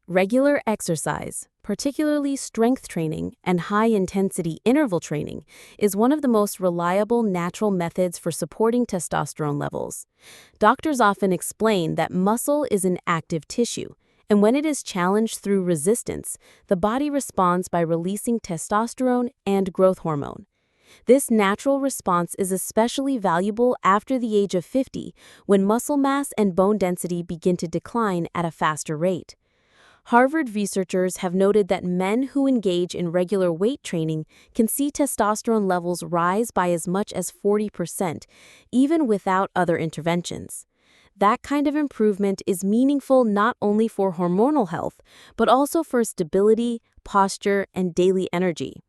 Regular exercise, particularly strength training and high-intensity interval training, is one of the most reliable natural methods for supporting testosterone levels. Doctors often explain that muscle is an active tissue, and when it is challenged through resistance, the body responds by releasing testosterone and growth hormone. This natural response is especially valuable after the age of 50, when muscle mass and bone density begin to decline at a faster rate. Harvard researchers have noted that men who engage in regular weight training can see testosterone levels rise by as much as 40%, even without other interventions. That kind of improvement is meaningful not only for hormonal health, but also for stability, posture, and daily energy.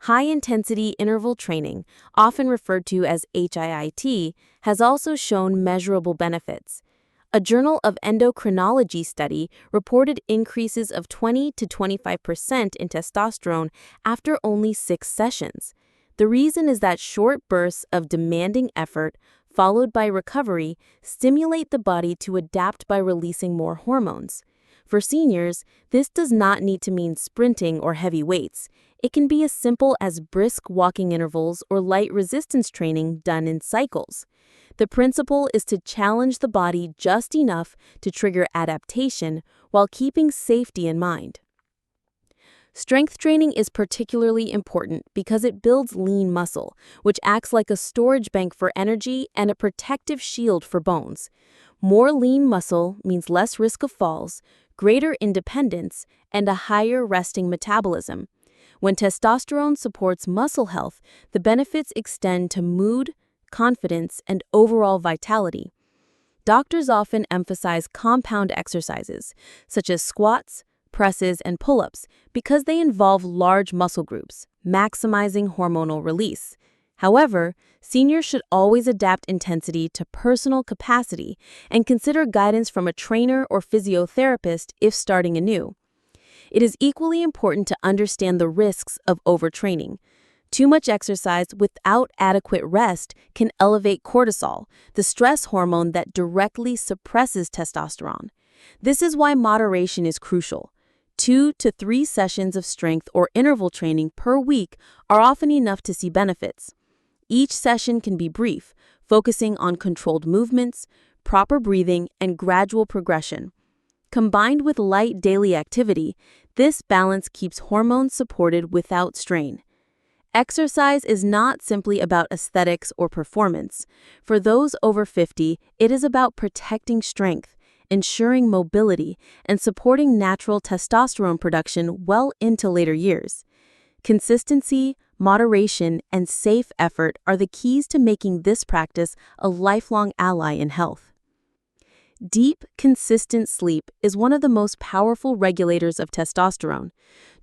High-intensity interval training, often referred to as HIIT, has also shown measurable benefits. A Journal of Endocrinology study reported increases of 20 to 25% in testosterone after only 6 sessions. The reason is that short bursts of demanding effort, followed by recovery, stimulate the body to adapt by releasing more hormones. For seniors, this does not need to mean sprinting or heavy weights. It can be as simple as brisk walking intervals or light resistance training done in cycles. The principle is to challenge the body just enough to trigger adaptation while keeping safety in mind. Strength training is particularly important because it builds lean muscle, which acts like a storage bank for energy and a protective shield for bones. More lean muscle means less risk of falls, greater independence, and a higher resting metabolism. When testosterone supports muscle health, the benefits extend to mood, confidence, and overall vitality. Doctors often emphasize compound exercises, such as squats, presses, and pull-ups, because they involve large muscle groups, maximizing hormonal release. However, seniors should always adapt intensity to personal capacity and consider guidance from a trainer or physiotherapist if starting anew. It is equally important to understand the risks of overtraining. Too much exercise without adequate rest can elevate cortisol, the stress hormone that directly suppresses testosterone. This is why moderation is crucial. 2 to 3 sessions of strength or interval training per week are often enough to see benefits. Each session can be brief, focusing on controlled movements, proper breathing, and gradual progression. Combined with light daily activity, this balance keeps hormones supported without strain. Exercise is not simply about aesthetics or performance. For those over 50, it is about protecting strength, ensuring mobility, and supporting natural testosterone production well into later years. Consistency, moderation, and safe effort are the keys to making this practice a lifelong ally in health. Deep, consistent sleep is one of the most powerful regulators of testosterone.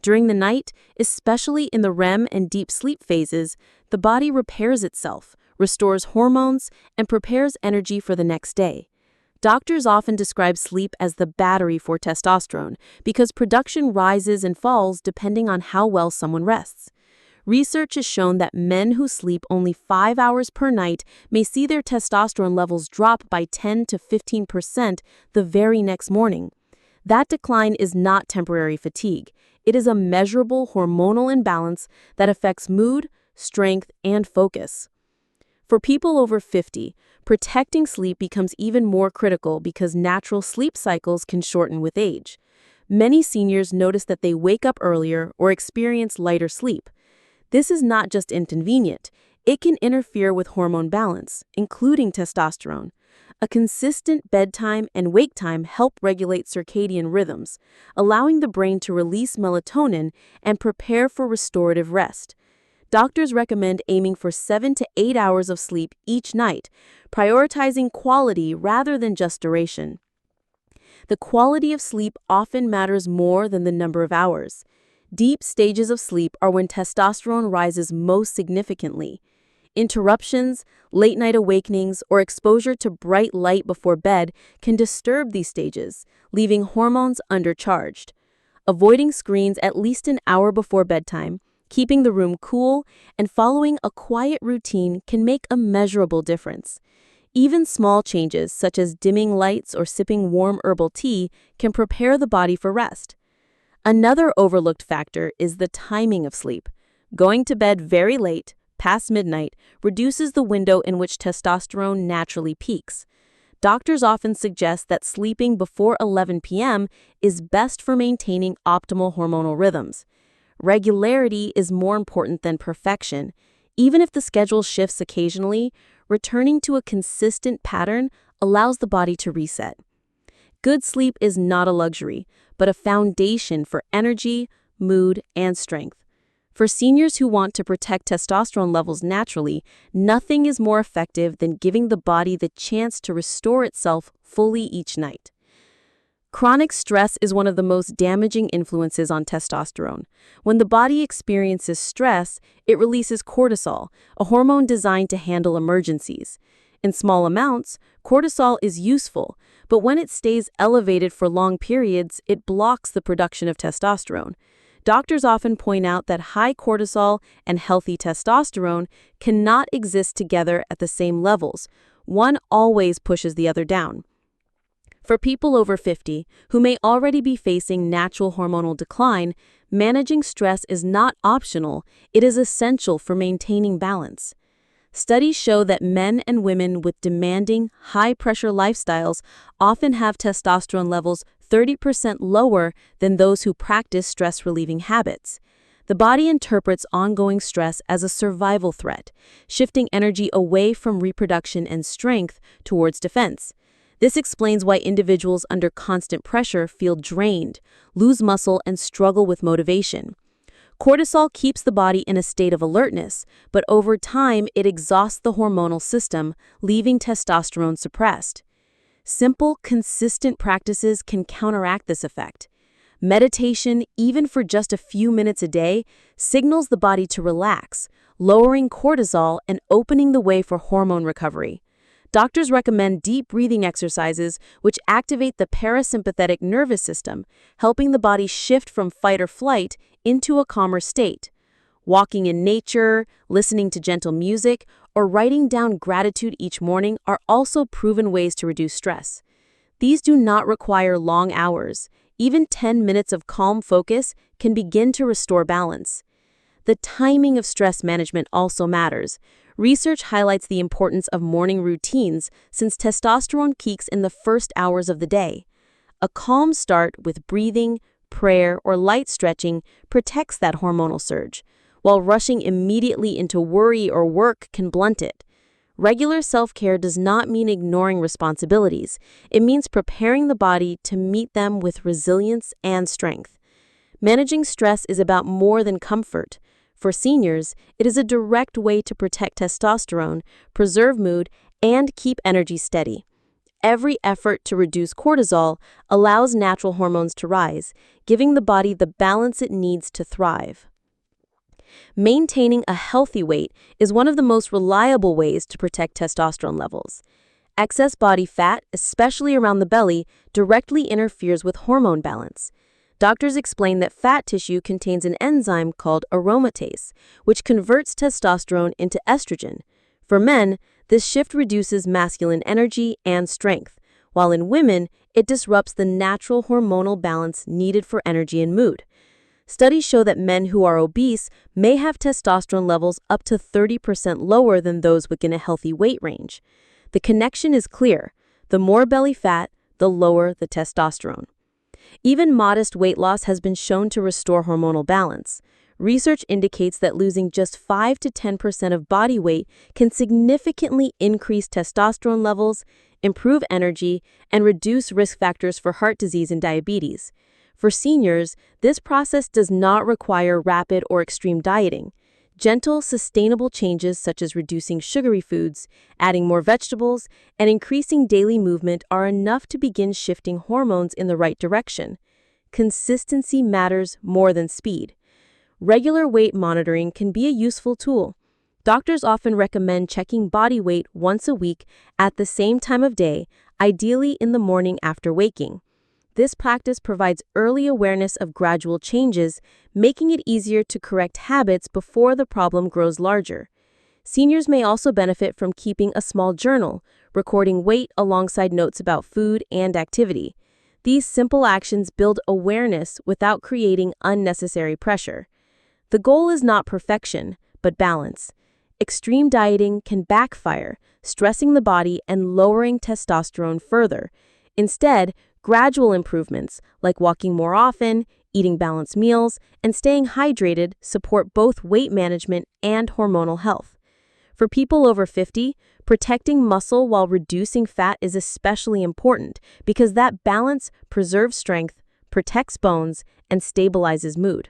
During the night, especially in the REM and deep sleep phases, the body repairs itself, restores hormones, and prepares energy for the next day. Doctors often describe sleep as the battery for testosterone because production rises and falls depending on how well someone rests. Research has shown that men who sleep only 5 hours per night may see their testosterone levels drop by 10 to 15% the very next morning. That decline is not temporary fatigue. It is a measurable hormonal imbalance that affects mood, strength, and focus. For people over 50, protecting sleep becomes even more critical because natural sleep cycles can shorten with age. Many seniors notice that they wake up earlier or experience lighter sleep. This is not just inconvenient, it can interfere with hormone balance, including testosterone. A consistent bedtime and wake time help regulate circadian rhythms, allowing the brain to release melatonin and prepare for restorative rest. Doctors recommend aiming for 7 to 8 hours of sleep each night, prioritizing quality rather than just duration. The quality of sleep often matters more than the number of hours. Deep stages of sleep are when testosterone rises most significantly. Interruptions, late-night awakenings, or exposure to bright light before bed can disturb these stages, leaving hormones undercharged. Avoiding screens at least an hour before bedtime, keeping the room cool, and following a quiet routine can make a measurable difference. Even small changes, such as dimming lights or sipping warm herbal tea, can prepare the body for rest. Another overlooked factor is the timing of sleep. Going to bed very late, past midnight, reduces the window in which testosterone naturally peaks. Doctors often suggest that sleeping before 11 p.m. is best for maintaining optimal hormonal rhythms. Regularity is more important than perfection. Even if the schedule shifts occasionally, returning to a consistent pattern allows the body to reset. Good sleep is not a luxury, but a foundation for energy, mood, and strength. For seniors who want to protect testosterone levels naturally, nothing is more effective than giving the body the chance to restore itself fully each night. Chronic stress is one of the most damaging influences on testosterone. When the body experiences stress, it releases cortisol, a hormone designed to handle emergencies. In small amounts, cortisol is useful, but when it stays elevated for long periods, it blocks the production of testosterone. Doctors often point out that high cortisol and healthy testosterone cannot exist together at the same levels. One always pushes the other down. For people over 50, who may already be facing natural hormonal decline, managing stress is not optional, it is essential for maintaining balance. Studies show that men and women with demanding, high-pressure lifestyles often have testosterone levels 30% lower than those who practice stress-relieving habits. The body interprets ongoing stress as a survival threat, shifting energy away from reproduction and strength towards defense. This explains why individuals under constant pressure feel drained, lose muscle, and struggle with motivation. Cortisol keeps the body in a state of alertness, but over time it exhausts the hormonal system, leaving testosterone suppressed. Simple, consistent practices can counteract this effect. Meditation, even for just a few minutes a day, signals the body to relax, lowering cortisol and opening the way for hormone recovery. Doctors recommend deep breathing exercises which activate the parasympathetic nervous system, helping the body shift from fight or flight into a calmer state. Walking in nature, listening to gentle music, or writing down gratitude each morning are also proven ways to reduce stress. These do not require long hours. Even 10 minutes of calm focus can begin to restore balance. The timing of stress management also matters. Research highlights the importance of morning routines since testosterone peaks in the first hours of the day. A calm start with breathing, prayer, or light stretching protects that hormonal surge, while rushing immediately into worry or work can blunt it. Regular self-care does not mean ignoring responsibilities. It means preparing the body to meet them with resilience and strength. Managing stress is about more than comfort. For seniors, it is a direct way to protect testosterone, preserve mood, and keep energy steady. Every effort to reduce cortisol allows natural hormones to rise, giving the body the balance it needs to thrive. Maintaining a healthy weight is one of the most reliable ways to protect testosterone levels. Excess body fat, especially around the belly, directly interferes with hormone balance. Doctors explain that fat tissue contains an enzyme called aromatase, which converts testosterone into estrogen. For men, this shift reduces masculine energy and strength, while in women, it disrupts the natural hormonal balance needed for energy and mood. Studies show that men who are obese may have testosterone levels up to 30% lower than those within a healthy weight range. The connection is clear. The more belly fat, the lower the testosterone. Even modest weight loss has been shown to restore hormonal balance. Research indicates that losing just 5 to 10% of body weight can significantly increase testosterone levels, improve energy, and reduce risk factors for heart disease and diabetes. For seniors, this process does not require rapid or extreme dieting. Gentle, sustainable changes such as reducing sugary foods, adding more vegetables, and increasing daily movement are enough to begin shifting hormones in the right direction. Consistency matters more than speed. Regular weight monitoring can be a useful tool. Doctors often recommend checking body weight once a week at the same time of day, ideally in the morning after waking. This practice provides early awareness of gradual changes, making it easier to correct habits before the problem grows larger. Seniors may also benefit from keeping a small journal, recording weight alongside notes about food and activity. These simple actions build awareness without creating unnecessary pressure. The goal is not perfection, but balance. Extreme dieting can backfire, stressing the body and lowering testosterone further. Instead, gradual improvements, like walking more often, eating balanced meals, and staying hydrated, support both weight management and hormonal health. For people over 50, protecting muscle while reducing fat is especially important because that balance preserves strength, protects bones, and stabilizes mood.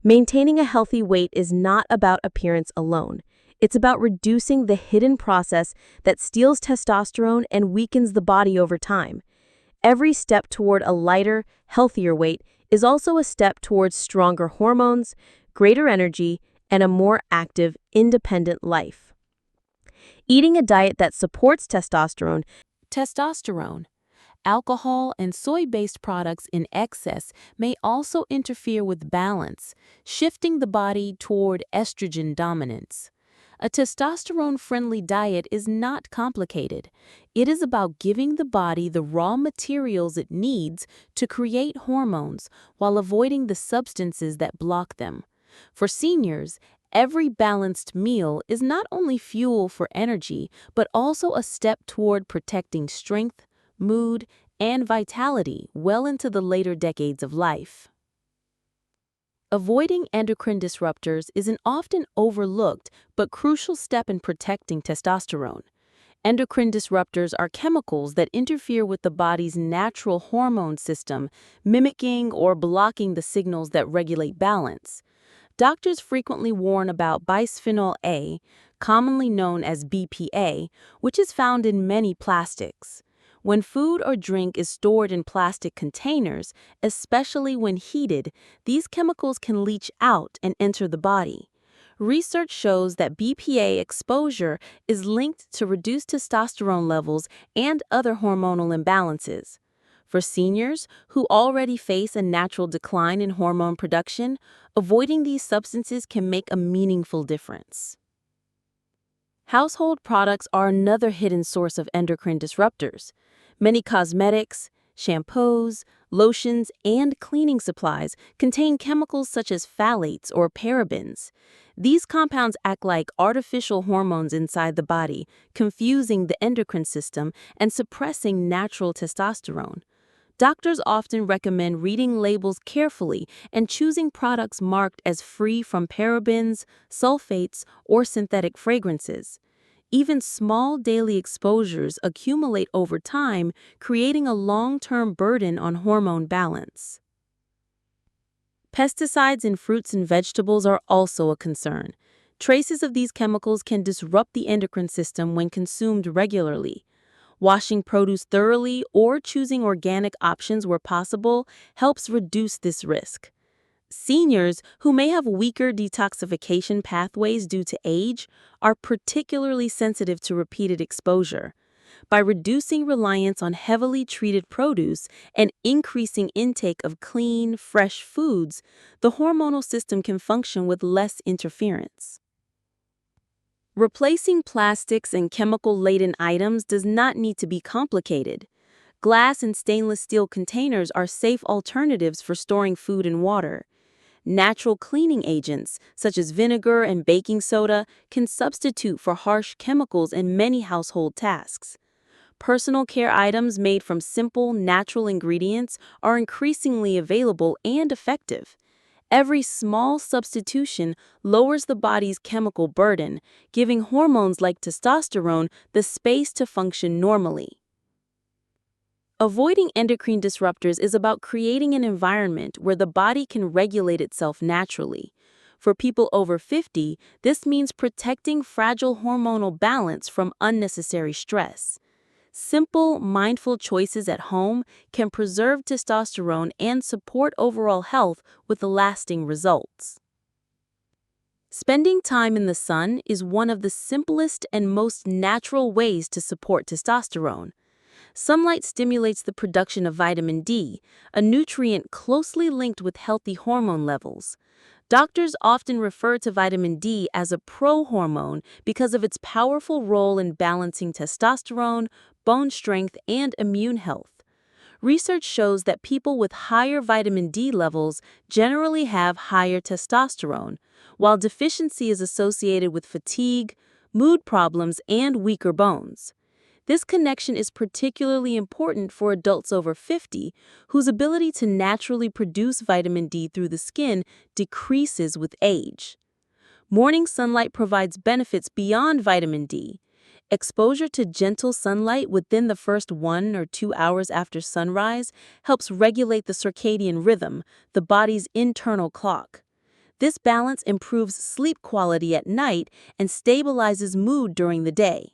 Maintaining a healthy weight is not about appearance alone. It's about reducing the hidden process that steals testosterone and weakens the body over time. Every step toward a lighter, healthier weight is also a step towards stronger hormones, greater energy, and a more active, independent life. Eating a diet that supports testosterone, alcohol, and soy-based products in excess may also interfere with balance, shifting the body toward estrogen dominance. A testosterone-friendly diet is not complicated. It is about giving the body the raw materials it needs to create hormones while avoiding the substances that block them. For seniors, every balanced meal is not only fuel for energy, but also a step toward protecting strength, mood, and vitality well into the later decades of life. Avoiding endocrine disruptors is an often overlooked but crucial step in protecting testosterone. Endocrine disruptors are chemicals that interfere with the body's natural hormone system, mimicking or blocking the signals that regulate balance. Doctors frequently warn about bisphenol A, commonly known as BPA, which is found in many plastics. When food or drink is stored in plastic containers, especially when heated, these chemicals can leach out and enter the body. Research shows that BPA exposure is linked to reduced testosterone levels and other hormonal imbalances. For seniors who already face a natural decline in hormone production, avoiding these substances can make a meaningful difference. Household products are another hidden source of endocrine disruptors. Many cosmetics, shampoos, lotions, and cleaning supplies contain chemicals such as phthalates or parabens. These compounds act like artificial hormones inside the body, confusing the endocrine system and suppressing natural testosterone. Doctors often recommend reading labels carefully and choosing products marked as free from parabens, sulfates, or synthetic fragrances. Even small daily exposures accumulate over time, creating a long-term burden on hormone balance. Pesticides in fruits and vegetables are also a concern. Traces of these chemicals can disrupt the endocrine system when consumed regularly. Washing produce thoroughly or choosing organic options where possible helps reduce this risk. Seniors who may have weaker detoxification pathways due to age are particularly sensitive to repeated exposure. By reducing reliance on heavily treated produce and increasing intake of clean, fresh foods, the hormonal system can function with less interference. Replacing plastics and chemical-laden items does not need to be complicated. Glass and stainless steel containers are safe alternatives for storing food and water. Natural cleaning agents, such as vinegar and baking soda, can substitute for harsh chemicals in many household tasks. Personal care items made from simple, natural ingredients are increasingly available and effective. Every small substitution lowers the body's chemical burden, giving hormones like testosterone the space to function normally. Avoiding endocrine disruptors is about creating an environment where the body can regulate itself naturally. For people over 50, this means protecting fragile hormonal balance from unnecessary stress. Simple, mindful choices at home can preserve testosterone and support overall health with lasting results. Spending time in the sun is one of the simplest and most natural ways to support testosterone. Sunlight stimulates the production of vitamin D, a nutrient closely linked with healthy hormone levels. Doctors often refer to vitamin D as a prohormone because of its powerful role in balancing testosterone, bone strength, and immune health. Research shows that people with higher vitamin D levels generally have higher testosterone, while deficiency is associated with fatigue, mood problems, and weaker bones. This connection is particularly important for adults over 50, whose ability to naturally produce vitamin D through the skin decreases with age. Morning sunlight provides benefits beyond vitamin D. Exposure to gentle sunlight within the first 1 or 2 hours after sunrise helps regulate the circadian rhythm, the body's internal clock. This balance improves sleep quality at night and stabilizes mood during the day.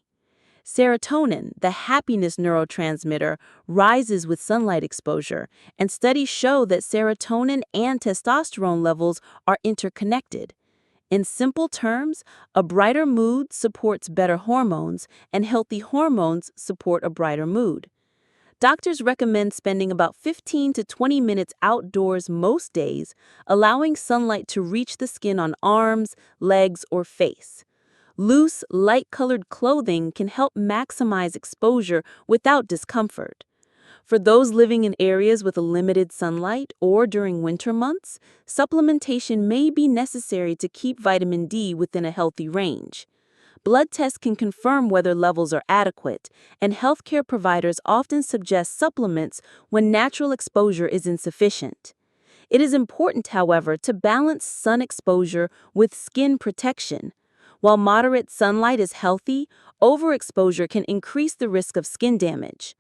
Serotonin, the happiness neurotransmitter, rises with sunlight exposure, and studies show that serotonin and testosterone levels are interconnected. In simple terms, a brighter mood supports better hormones, and healthy hormones support a brighter mood. Doctors recommend spending about 15 to 20 minutes outdoors most days, allowing sunlight to reach the skin on arms, legs, or face. Loose, light-colored clothing can help maximize exposure without discomfort. For those living in areas with limited sunlight or during winter months, supplementation may be necessary to keep vitamin D within a healthy range. Blood tests can confirm whether levels are adequate, and healthcare providers often suggest supplements when natural exposure is insufficient. It is important, however, to balance sun exposure with skin protection. While moderate sunlight is healthy, overexposure can increase the risk of skin damage.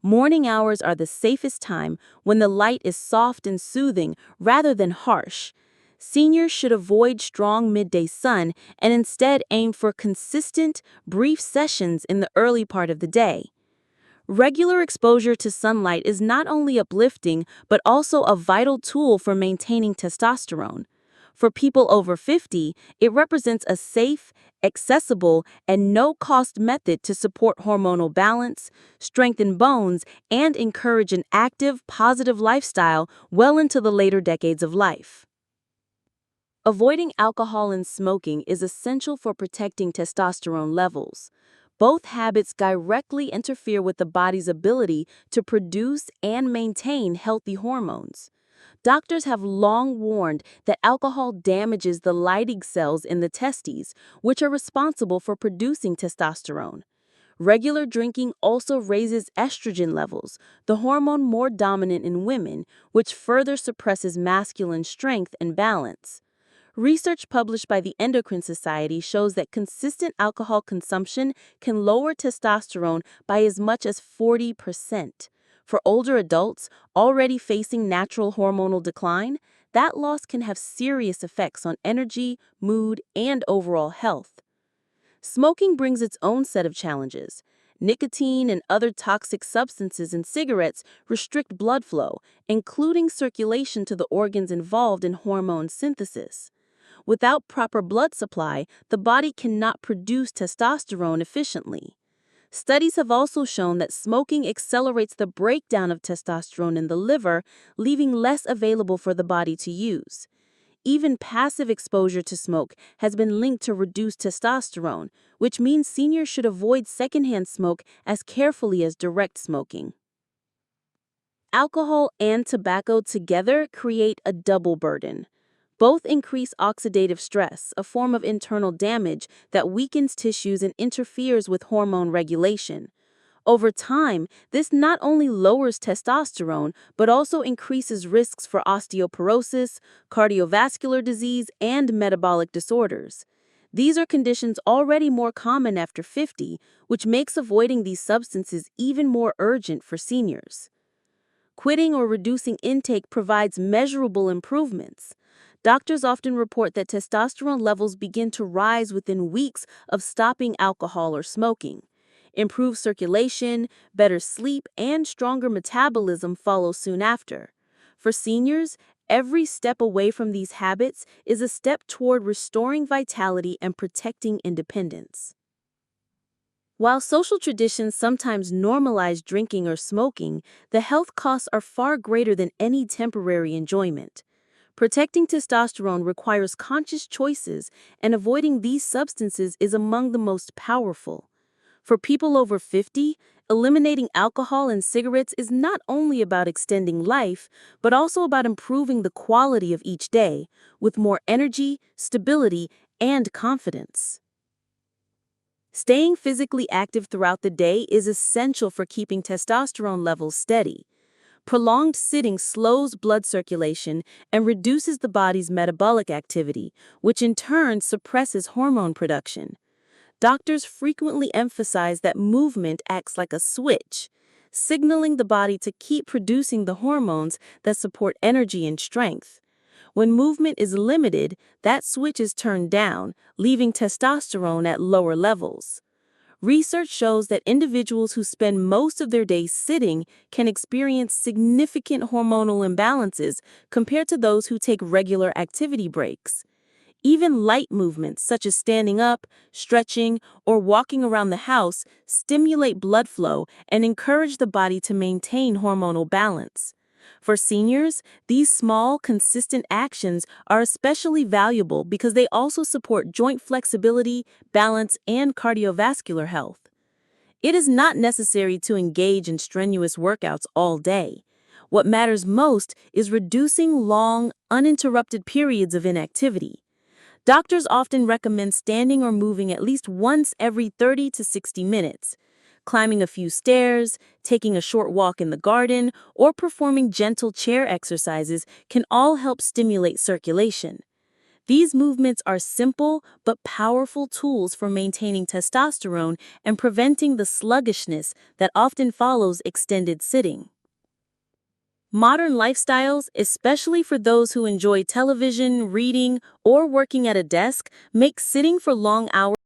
Morning hours are the safest time when the light is soft and soothing rather than harsh. Seniors should avoid strong midday sun and instead aim for consistent, brief sessions in the early part of the day. Regular exposure to sunlight is not only uplifting but also a vital tool for maintaining testosterone. For people over 50, it represents a safe, accessible, and no-cost method to support hormonal balance, strengthen bones, and encourage an active, positive lifestyle well into the later decades of life. Avoiding alcohol and smoking is essential for protecting testosterone levels. Both habits directly interfere with the body's ability to produce and maintain healthy hormones. Doctors have long warned that alcohol damages the Leydig cells in the testes, which are responsible for producing testosterone. Regular drinking also raises estrogen levels, the hormone more dominant in women, which further suppresses masculine strength and balance. Research published by the Endocrine Society shows that consistent alcohol consumption can lower testosterone by as much as 40%. For older adults already facing natural hormonal decline, that loss can have serious effects on energy, mood, and overall health. Smoking brings its own set of challenges. Nicotine and other toxic substances in cigarettes restrict blood flow, including circulation to the organs involved in hormone synthesis. Without proper blood supply, the body cannot produce testosterone efficiently. Studies have also shown that smoking accelerates the breakdown of testosterone in the liver, leaving less available for the body to use. Even passive exposure to smoke has been linked to reduced testosterone, which means seniors should avoid secondhand smoke as carefully as direct smoking. Alcohol and tobacco together create a double burden. Both increase oxidative stress, a form of internal damage that weakens tissues and interferes with hormone regulation. Over time, this not only lowers testosterone, but also increases risks for osteoporosis, cardiovascular disease, and metabolic disorders. These are conditions already more common after 50, which makes avoiding these substances even more urgent for seniors. Quitting or reducing intake provides measurable improvements. Doctors often report that testosterone levels begin to rise within weeks of stopping alcohol or smoking. Improved circulation, better sleep, and stronger metabolism follow soon after. For seniors, every step away from these habits is a step toward restoring vitality and protecting independence. While social traditions sometimes normalize drinking or smoking, the health costs are far greater than any temporary enjoyment. Protecting testosterone requires conscious choices, and avoiding these substances is among the most powerful. For people over 50, eliminating alcohol and cigarettes is not only about extending life, but also about improving the quality of each day, with more energy, stability, and confidence. Staying physically active throughout the day is essential for keeping testosterone levels steady. Prolonged sitting slows blood circulation and reduces the body's metabolic activity, which in turn suppresses hormone production. Doctors frequently emphasize that movement acts like a switch, signaling the body to keep producing the hormones that support energy and strength. When movement is limited, that switch is turned down, leaving testosterone at lower levels. Research shows that individuals who spend most of their days sitting can experience significant hormonal imbalances compared to those who take regular activity breaks. Even light movements such as standing up, stretching, or walking around the house stimulate blood flow and encourage the body to maintain hormonal balance. For seniors, these small, consistent actions are especially valuable because they also support joint flexibility, balance, and cardiovascular health. It is not necessary to engage in strenuous workouts all day. What matters most is reducing long, uninterrupted periods of inactivity. Doctors often recommend standing or moving at least once every 30 to 60 minutes. Climbing a few stairs, taking a short walk in the garden, or performing gentle chair exercises can all help stimulate circulation. These movements are simple but powerful tools for maintaining testosterone and preventing the sluggishness that often follows extended sitting. Modern lifestyles, especially for those who enjoy television, reading, or working at a desk, make sitting for long hours